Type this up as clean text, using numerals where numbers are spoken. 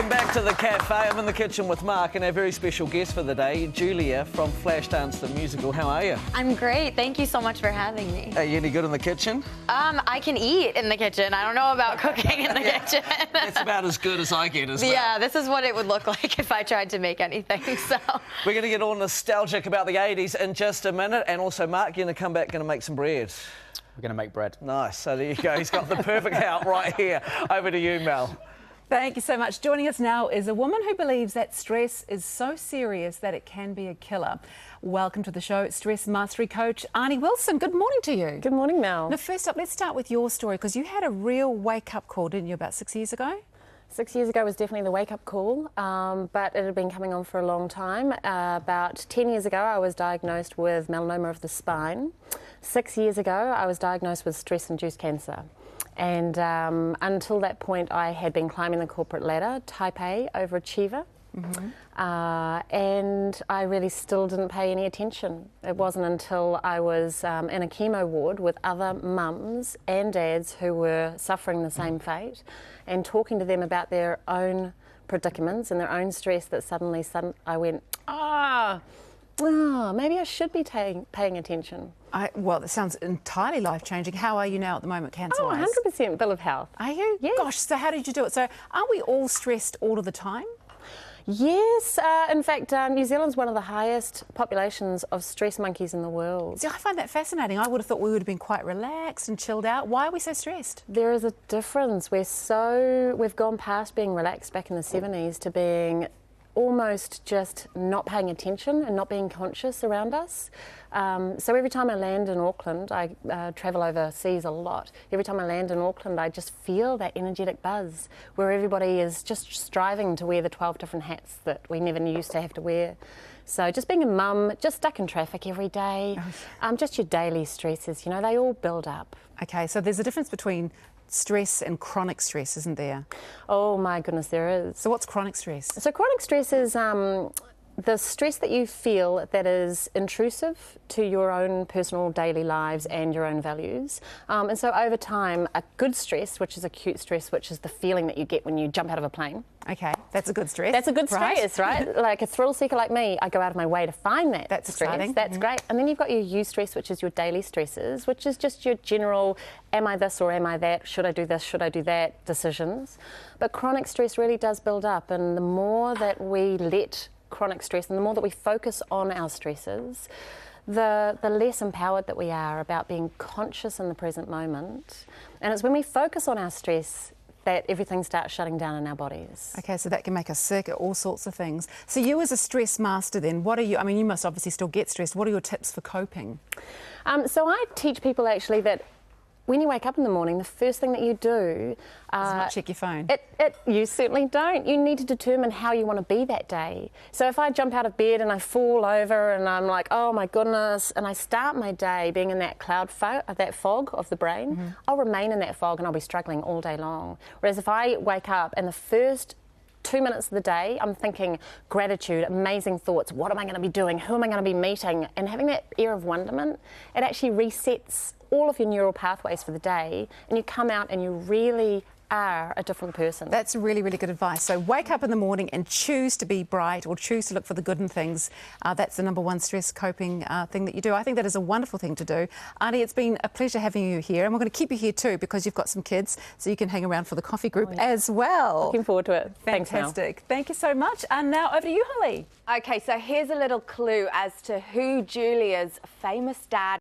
Welcome back to the cafe. I'm in the kitchen with Mark and our very special guest for the day, Julia from Flashdance the Musical. How are you? I'm great. Thank you so much for having me. Are you any good in the kitchen? I can eat in the kitchen. I don't know about cooking in the kitchen. That's about as good as I get as well. Yeah, this is what it would look like if I tried to make anything. So we're going to get all nostalgic about the 80s in just a minute. And also, Mark, you're going to come back and make some bread. We're going to make bread. Nice. So there you go. He's got the perfect help right here. Over to you, Mel. Thank you so much. Joining us now is a woman who believes that stress is so serious that it can be a killer. Welcome to the show, stress mastery coach Arnie Wilson. Good morning to you. Good morning, Mel. Now, first up, let's start with your story, because you had a real wake-up call, didn't you, about 6 years ago? 6 years ago was definitely the wake-up call, but it had been coming on for a long time. About 10 years ago, I was diagnosed with melanoma of the spine. 6 years ago, I was diagnosed with stress-induced cancer. And until that point, I had been climbing the corporate ladder, type A, overachiever. And I really still didn't pay any attention. It wasn't until I was in a chemo ward with other mums and dads who were suffering the same fate and talking to them about their own predicaments and their own stress that suddenly I went, maybe I should be paying attention. Well, that sounds entirely life-changing. How are you now at the moment, cancer-wise? 100% bill of health. Are you? Yes. Gosh, so how did you do it? So are we all stressed all of the time? Yes, in fact, New Zealand's one of the highest populations of stress monkeys in the world. See, I find that fascinating. I would have thought we would have been quite relaxed and chilled out. Why are we so stressed? There is a difference. We've gone past being relaxed back in the 70s to being almost just not paying attention and not being conscious around us. So every time I land in Auckland, I travel overseas a lot. Every time I land in Auckland, I just feel that energetic buzz where everybody is just striving to wear the 12 different hats that we never used to have to wear. So just being a mum, just stuck in traffic every day, just your daily stresses, you know, they all build up. Okay, so there's a difference between stress and chronic stress, isn't there? Oh my goodness, there is. So what's chronic stress? So chronic stress is the stress that you feel that is intrusive to your own personal daily lives and your own values. And so over time, a good stress, which is acute stress, which is the feeling that you get when you jump out of a plane. Okay, that's a good stress. That's a good stress, right? Like a thrill seeker like me, I go out of my way to find that That's stress. exciting. That's great. And then you've got your eustress, which is your daily stresses, which is just your general, am I this or am I that? Should I do this? Should I do that? Decisions. But chronic stress really does build up, and the more that we let chronic stress and the more that we focus on our stresses, the less empowered that we are about being conscious in the present moment. And it's when we focus on our stress that everything starts shutting down in our bodies. Okay, so that can make us sick, all sorts of things. So you as a stress master then, what are you, I mean, you must obviously still get stressed. What are your tips for coping? So I teach people actually that when you wake up in the morning, the first thing that you do... not check your phone. You certainly don't. You need to determine how you want to be that day. So if I jump out of bed and I fall over and I'm like, oh my goodness, and I start my day being in that that fog of the brain, I'll remain in that fog and I'll be struggling all day long. Whereas if I wake up and the first 2 minutes of the day, I'm thinking gratitude, amazing thoughts, what am I going to be doing, who am I going to be meeting, and having that air of wonderment, it actually resets all of your neural pathways for the day, and you come out and you really are a different person. That's really, really good advice. So wake up in the morning and choose to be bright, or choose to look for the good in things. That's the number one stress coping thing that you do. I think that is a wonderful thing to do. Arnie, it's been a pleasure having you here, and we're going to keep you here too because you've got some kids, so you can hang around for the coffee group as well. Looking forward to it. Thanks, Mel. Fantastic. Thank you so much. And now over to you, Holly. Okay, so here's a little clue as to who Julia's famous dad